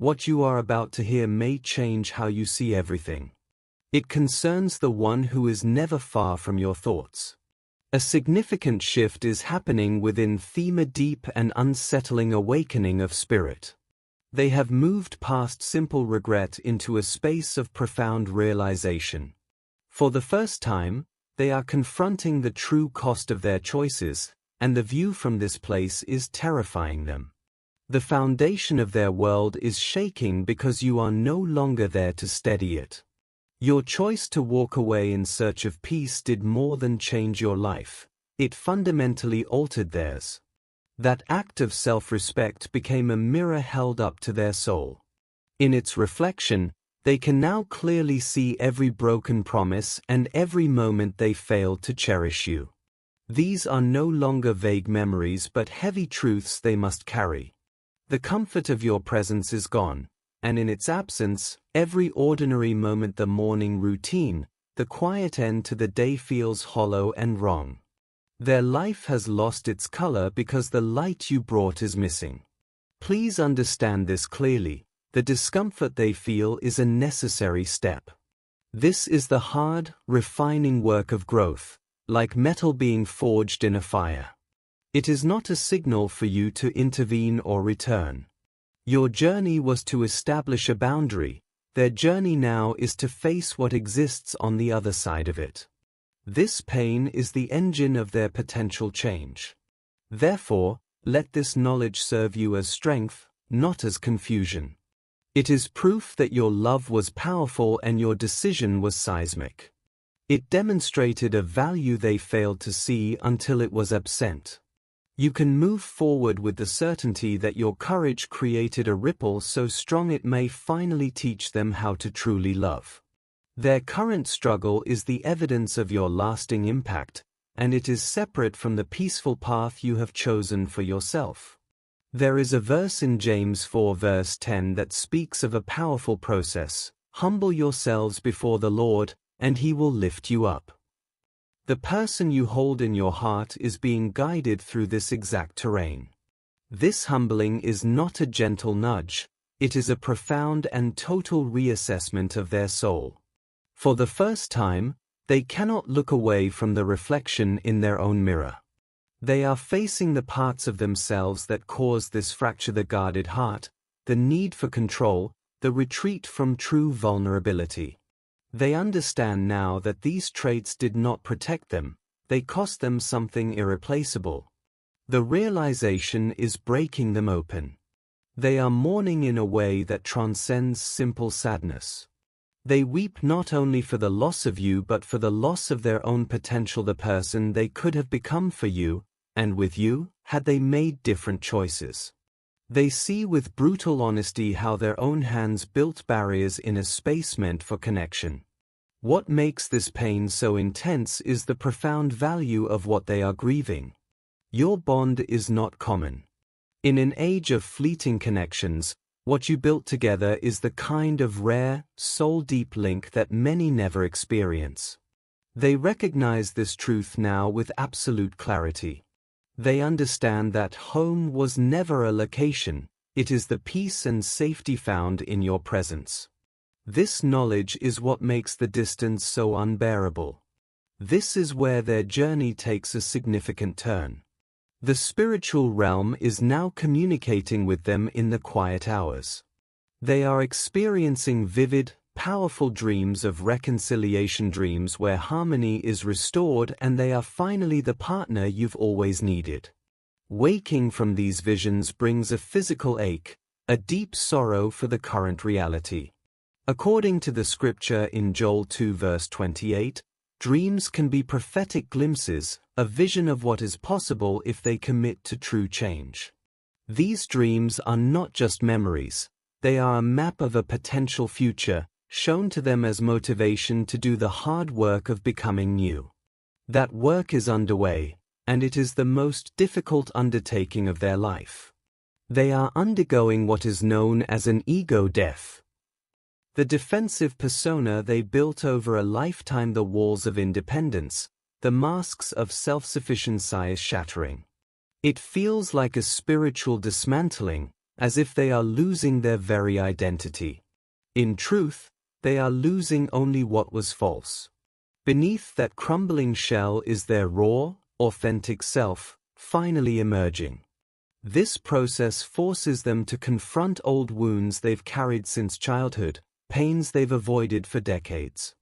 What you are about to hear may change how you see everything. It concerns the one who is never far from your thoughts. A significant shift is happening within them, a deep and unsettling awakening of spirit. They have moved past simple regret into a space of profound realization. For the first time, they are confronting the true cost of their choices, and the view from this place is terrifying them. The foundation of their world is shaking because you are no longer there to steady it. Your choice to walk away in search of peace did more than change your life, it fundamentally altered theirs. That act of self-respect became a mirror held up to their soul. In its reflection, they can now clearly see every broken promise and every moment they failed to cherish you. These are no longer vague memories but heavy truths they must carry. The comfort of your presence is gone, and in its absence, every ordinary moment, the morning routine, the quiet end to the day, feels hollow and wrong. Their life has lost its color because the light you brought is missing. Please understand this clearly. The discomfort they feel is a necessary step. This is the hard, refining work of growth, like metal being forged in a fire. It is not a signal for you to intervene or return. Your journey was to establish a boundary. Their journey now is to face what exists on the other side of it. This pain is the engine of their potential change. Therefore, let this knowledge serve you as strength, not as confusion. It is proof that your love was powerful and your decision was seismic. It demonstrated a value they failed to see until it was absent. You can move forward with the certainty that your courage created a ripple so strong it may finally teach them how to truly love. Their current struggle is the evidence of your lasting impact, and it is separate from the peaceful path you have chosen for yourself. There is a verse in James 4 verse 10 that speaks of a powerful process. Humble yourselves before the Lord, and He will lift you up. The person you hold in your heart is being guided through this exact terrain. This humbling is not a gentle nudge, it is a profound and total reassessment of their soul. For the first time, they cannot look away from the reflection in their own mirror. They are facing the parts of themselves that cause this fracture: the guarded heart, the need for control, the retreat from true vulnerability. They understand now that these traits did not protect them, they cost them something irreplaceable. The realization is breaking them open. They are mourning in a way that transcends simple sadness. They weep not only for the loss of you but for the loss of their own potential, the person they could have become for you, and with you, had they made different choices. They see with brutal honesty how their own hands built barriers in a space meant for connection. What makes this pain so intense is the profound value of what they are grieving. Your bond is not common. In an age of fleeting connections, what you built together is the kind of rare, soul-deep link that many never experience. They recognize this truth now with absolute clarity. They understand that home was never a location, it is the peace and safety found in your presence. This knowledge is what makes the distance so unbearable. This is where their journey takes a significant turn. The spiritual realm is now communicating with them in the quiet hours. They are experiencing vivid, powerful dreams of reconciliation, dreams where harmony is restored and they are finally the partner you've always needed. Waking from these visions brings a physical ache, a deep sorrow for the current reality. According to the scripture in Joel 2 verse 28, dreams can be prophetic glimpses, a vision of what is possible if they commit to true change. These dreams are not just memories, they are a map of a potential future, shown to them as motivation to do the hard work of becoming new. That work is underway, and it is the most difficult undertaking of their life. They are undergoing what is known as an ego death. The defensive persona they built over a lifetime, the walls of independence, the masks of self-sufficiency is shattering. It feels like a spiritual dismantling, as if they are losing their very identity. In truth, they are losing only what was false. Beneath that crumbling shell is their raw, authentic self, finally emerging. This process forces them to confront old wounds they've carried since childhood, pains they've avoided for decades.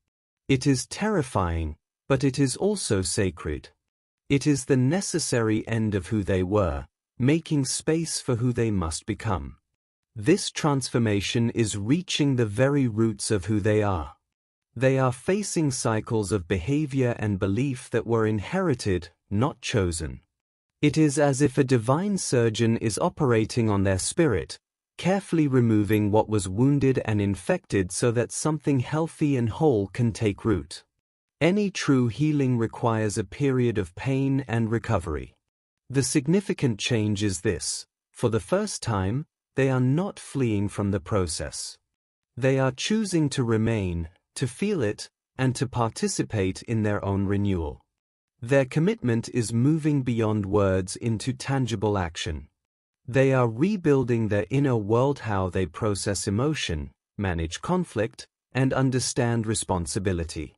It is terrifying, but it is also sacred. It is the necessary end of who they were, making space for who they must become. This transformation is reaching the very roots of who they are. They are facing cycles of behavior and belief that were inherited, not chosen. It is as if a divine surgeon is operating on their spirit, carefully removing what was wounded and infected so that something healthy and whole can take root. Any true healing requires a period of pain and recovery. The significant change is this: for the first time, they are not fleeing from the process. They are choosing to remain, to feel it, and to participate in their own renewal. Their commitment is moving beyond words into tangible action. They are rebuilding their inner world, how they process emotion, manage conflict, and understand responsibility.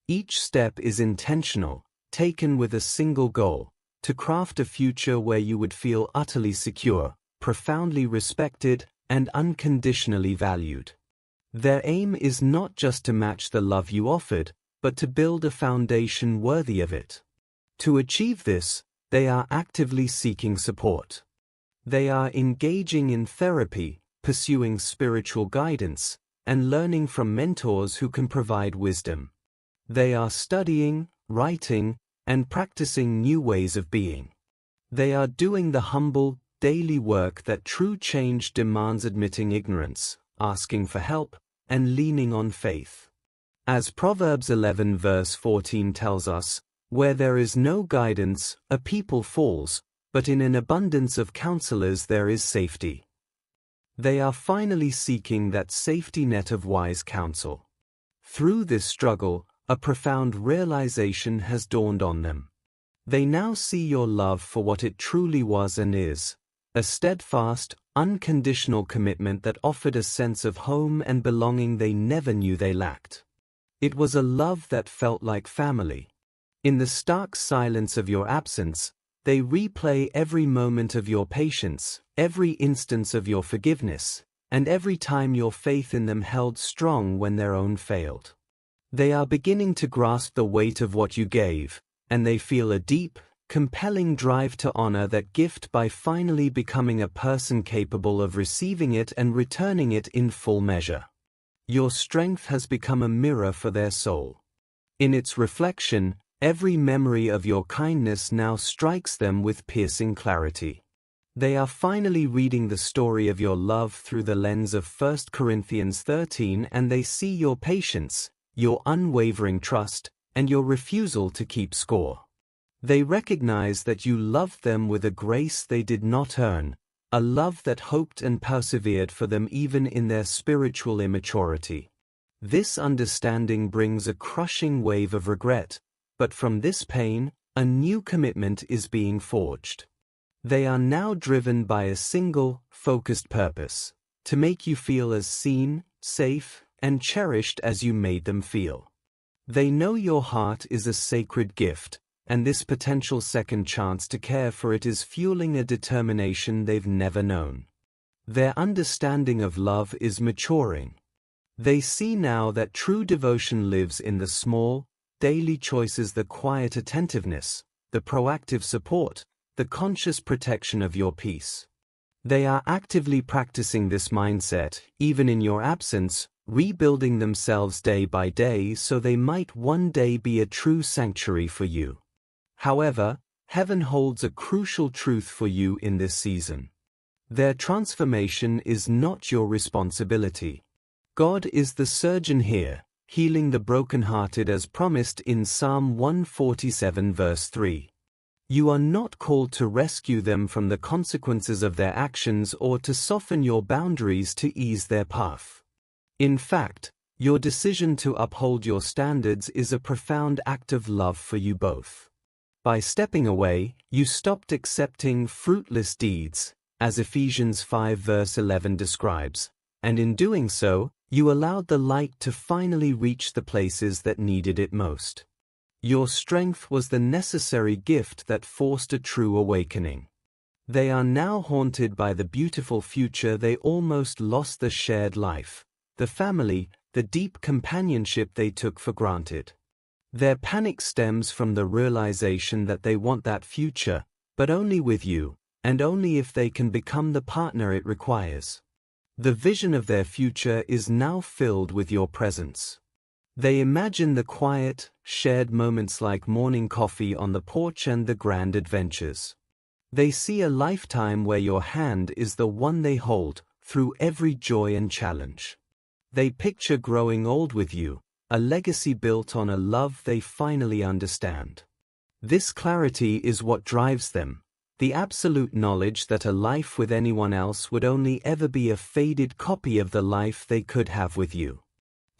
Each step is intentional, taken with a single goal: to craft a future where you would feel utterly secure, profoundly respected, and unconditionally valued. Their aim is not just to match the love you offered, but to build a foundation worthy of it. To achieve this, they are actively seeking support. They are engaging in therapy, pursuing spiritual guidance, and learning from mentors who can provide wisdom. They are studying, writing, and practicing new ways of being. They are doing the humble, daily work that true change demands, admitting ignorance, asking for help, and leaning on faith. As Proverbs 11 verse 14 tells us, "Where there is no guidance, a people falls, but in an abundance of counselors there is safety." They are finally seeking that safety net of wise counsel. Through this struggle, a profound realization has dawned on them. They now see your love for what it truly was and is: a steadfast, unconditional commitment that offered a sense of home and belonging they never knew they lacked. It was a love that felt like family. In the stark silence of your absence, they replay every moment of your patience, every instance of your forgiveness, and every time your faith in them held strong when their own failed. They are beginning to grasp the weight of what you gave, and they feel a deep, compelling drive to honor that gift by finally becoming a person capable of receiving it and returning it in full measure. Your strength has become a mirror for their soul. In its reflection, every memory of your kindness now strikes them with piercing clarity. They are finally reading the story of your love through the lens of 1 Corinthians 13, and they see your patience, your unwavering trust, and your refusal to keep score. They recognize that you loved them with a grace they did not earn, a love that hoped and persevered for them even in their spiritual immaturity. This understanding brings a crushing wave of regret, but from this pain, a new commitment is being forged. They are now driven by a single, focused purpose: to make you feel as seen, safe, and cherished as you made them feel. They know your heart is a sacred gift, and this potential second chance to care for it is fueling a determination they've never known. Their understanding of love is maturing. They see now that true devotion lives in the small, daily choices: the quiet attentiveness, the proactive support, the conscious protection of your peace. They are actively practicing this mindset, even in your absence, rebuilding themselves day by day so they might one day be a true sanctuary for you. However, heaven holds a crucial truth for you in this season. Their transformation is not your responsibility. God is the surgeon here, healing the brokenhearted as promised in Psalm 147 verse 3. You are not called to rescue them from the consequences of their actions or to soften your boundaries to ease their path. In fact, your decision to uphold your standards is a profound act of love for you both. By stepping away, you stopped accepting fruitless deeds, as Ephesians 5 verse 11 describes, and in doing so, you allowed the light to finally reach the places that needed it most. Your strength was the necessary gift that forced a true awakening. They are now haunted by the beautiful future they almost lost: the shared life, the family, the deep companionship they took for granted. Their panic stems from the realization that they want that future, but only with you, and only if they can become the partner it requires. The vision of their future is now filled with your presence. They imagine the quiet, shared moments like morning coffee on the porch and the grand adventures. They see a lifetime where your hand is the one they hold, through every joy and challenge. They picture growing old with you, a legacy built on a love they finally understand. This clarity is what drives them, the absolute knowledge that a life with anyone else would only ever be a faded copy of the life they could have with you.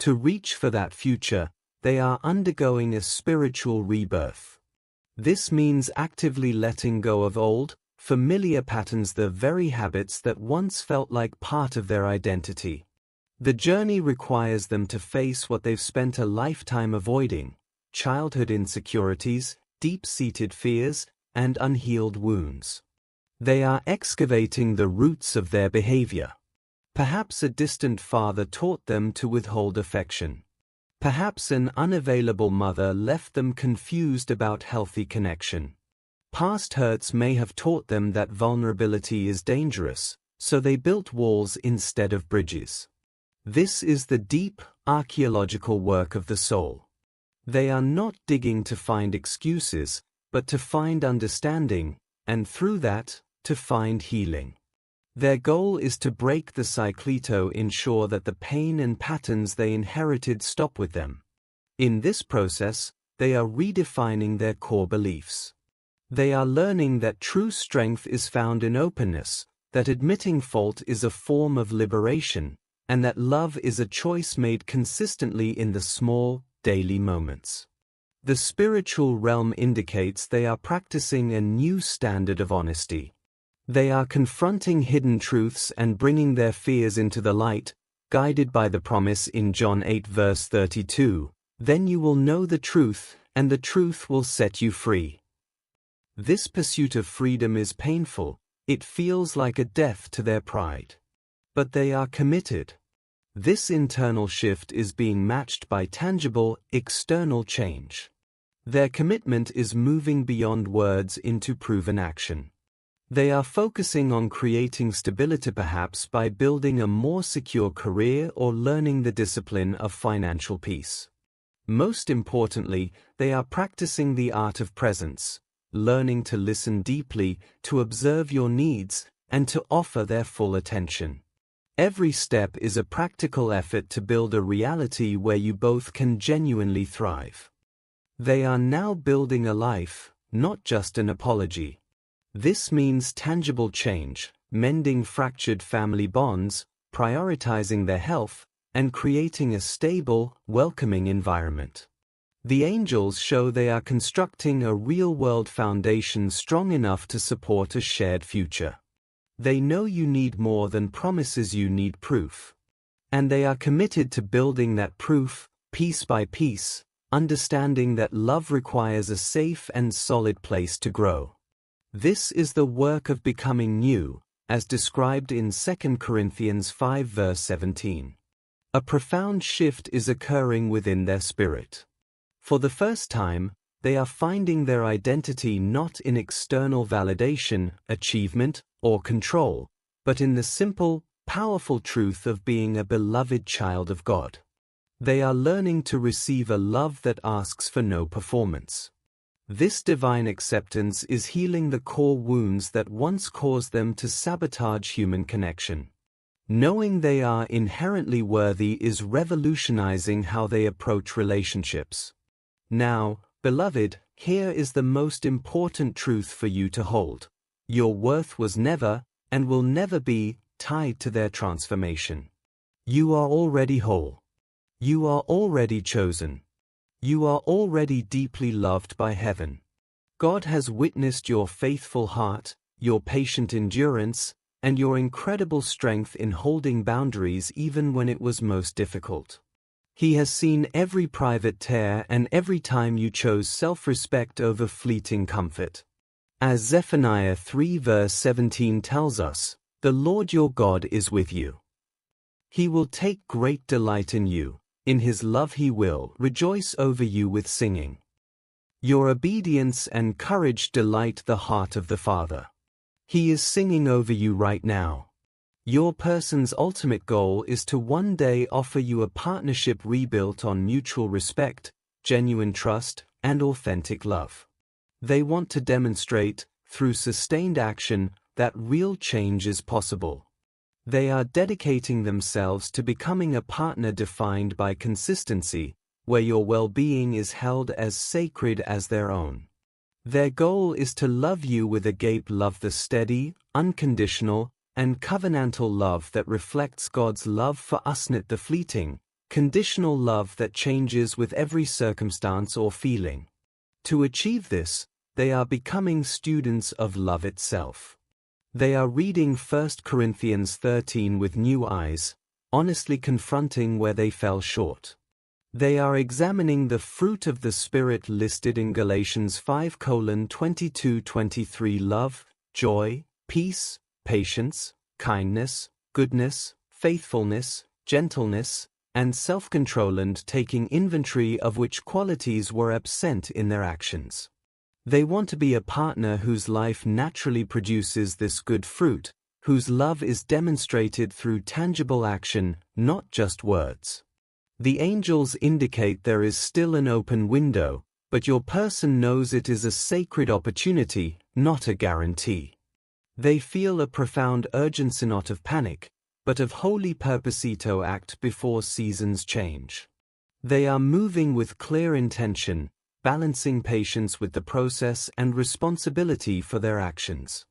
To reach for that future, they are undergoing a spiritual rebirth. This means actively letting go of old, familiar patterns, the very habits that once felt like part of their identity. The journey requires them to face what they've spent a lifetime avoiding: childhood insecurities, deep-seated fears, and unhealed wounds. They are excavating the roots of their behavior. Perhaps a distant father taught them to withhold affection. Perhaps an unavailable mother left them confused about healthy connection. Past hurts may have taught them that vulnerability is dangerous, so they built walls instead of bridges. This is the deep, archaeological work of the soul. They are not digging to find excuses, but to find understanding, and through that, to find healing. Their goal is to break the cyclito, ensure that the pain and patterns they inherited stop with them. In this process, they are redefining their core beliefs. They are learning that true strength is found in openness, that admitting fault is a form of liberation, and that love is a choice made consistently in the small, daily moments. The spiritual realm indicates they are practicing a new standard of honesty. They are confronting hidden truths and bringing their fears into the light, guided by the promise in John 8 verse 32, "Then you will know the truth, and the truth will set you free." This pursuit of freedom is painful. It feels like a death to their pride. But they are committed. This internal shift is being matched by tangible, external change. Their commitment is moving beyond words into proven action. They are focusing on creating stability, perhaps by building a more secure career or learning the discipline of financial peace. Most importantly, they are practicing the art of presence, learning to listen deeply, to observe your needs, and to offer their full attention. Every step is a practical effort to build a reality where you both can genuinely thrive. They are now building a life, not just an apology. This means tangible change, mending fractured family bonds, prioritizing their health, and creating a stable, welcoming environment. The angels show they are constructing a real-world foundation strong enough to support a shared future. They know you need more than promises, you need proof. And they are committed to building that proof, piece by piece, understanding that love requires a safe and solid place to grow. This is the work of becoming new, as described in 2 Corinthians 5 verse 17. A profound shift is occurring within their spirit. For the first time, they are finding their identity not in external validation, achievement, or control, but in the simple, powerful truth of being a beloved child of God. They are learning to receive a love that asks for no performance. This divine acceptance is healing the core wounds that once caused them to sabotage human connection. Knowing they are inherently worthy is revolutionizing how they approach relationships. Now, beloved, here is the most important truth for you to hold. Your worth was never, and will never be, tied to their transformation. You are already whole. You are already chosen. You are already deeply loved by heaven. God has witnessed your faithful heart, your patient endurance, and your incredible strength in holding boundaries even when it was most difficult. He has seen every private tear and every time you chose self-respect over fleeting comfort. As Zephaniah 3 verse 17 tells us, "The Lord your God is with you. He will take great delight in you, in His love He will rejoice over you with singing." Your obedience and courage delight the heart of the Father. He is singing over you right now. Your person's ultimate goal is to one day offer you a partnership rebuilt on mutual respect, genuine trust, and authentic love. They want to demonstrate, through sustained action, that real change is possible. They are dedicating themselves to becoming a partner defined by consistency, where your well-being is held as sacred as their own. Their goal is to love you with agape love, the steady, unconditional, and covenantal love that reflects God's love for us, not the fleeting, conditional love that changes with every circumstance or feeling. To achieve this, they are becoming students of love itself. They are reading 1 Corinthians 13 with new eyes, honestly confronting where they fell short. They are examining the fruit of the Spirit listed in Galatians 5:22-23: love, joy, peace, patience, kindness, goodness, faithfulness, gentleness, and self-control, and taking inventory of which qualities were absent in their actions. They want to be a partner whose life naturally produces this good fruit, whose love is demonstrated through tangible action, not just words. The angels indicate there is still an open window, but your person knows it is a sacred opportunity, not a guarantee. They feel a profound urgency, not of panic, but of holy purpose to act before seasons change. They are moving with clear intention, balancing patience with the process and responsibility for their actions.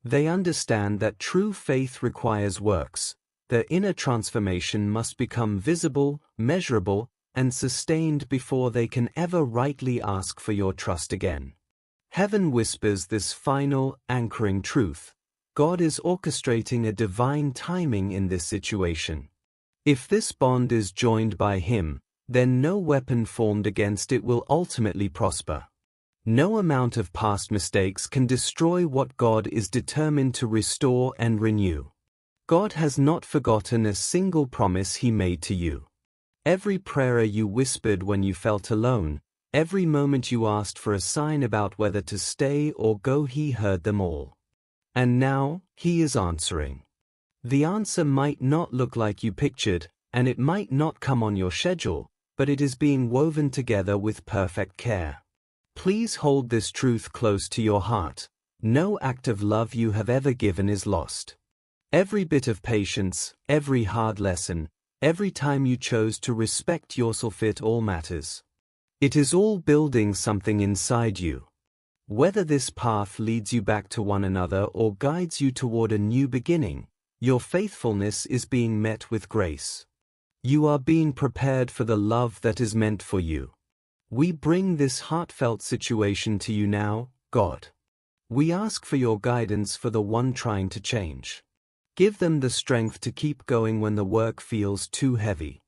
They understand that true faith requires works. Their inner transformation must become visible, measurable, and sustained before they can ever rightly ask for your trust again. Heaven whispers this final, anchoring truth: God is orchestrating a divine timing in this situation. If this bond is joined by Him, then no weapon formed against it will ultimately prosper. No amount of past mistakes can destroy what God is determined to restore and renew. God has not forgotten a single promise He made to you. Every prayer you whispered when you felt alone, every moment you asked for a sign about whether to stay or go, He heard them all. And now, He is answering. The answer might not look like you pictured, and it might not come on your schedule, but it is being woven together with perfect care. Please hold this truth close to your heart. No act of love you have ever given is lost. Every bit of patience, every hard lesson, every time you chose to respect yourself, it all matters. It is all building something inside you. Whether this path leads you back to one another or guides you toward a new beginning, your faithfulness is being met with grace. You are being prepared for the love that is meant for you. We bring this heartfelt situation to you now, God. We ask for your guidance for the one trying to change. Give them the strength to keep going when the work feels too heavy.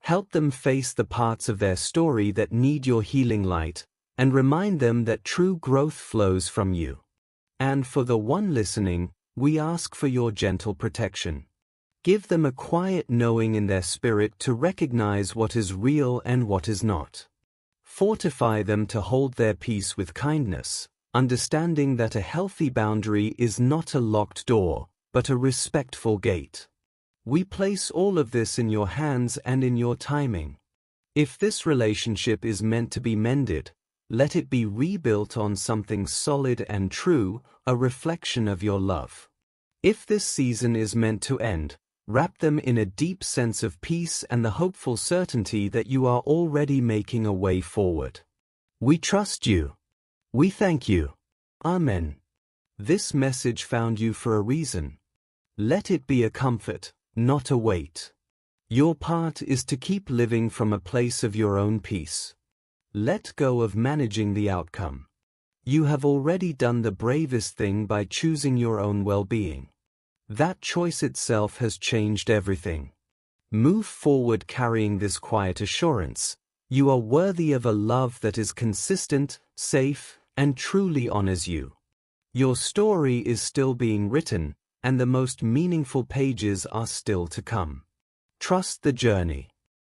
Help them face the parts of their story that need your healing light, and remind them that true growth flows from you. And for the one listening, we ask for your gentle protection. Give them a quiet knowing in their spirit to recognize what is real and what is not. Fortify them to hold their peace with kindness, understanding that a healthy boundary is not a locked door, but a respectful gate. We place all of this in your hands and in your timing. If this relationship is meant to be mended, let it be rebuilt on something solid and true, a reflection of your love. If this season is meant to end, wrap them in a deep sense of peace and the hopeful certainty that you are already making a way forward. We trust you. We thank you. Amen. This message found you for a reason. Let it be a comfort, not a weight. Your part is to keep living from a place of your own peace. Let go of managing the outcome. You have already done the bravest thing by choosing your own well-being. That choice itself has changed everything. Move forward carrying this quiet assurance. You are worthy of a love that is consistent, safe, and truly honors you. Your story is still being written, and the most meaningful pages are still to come. Trust the journey.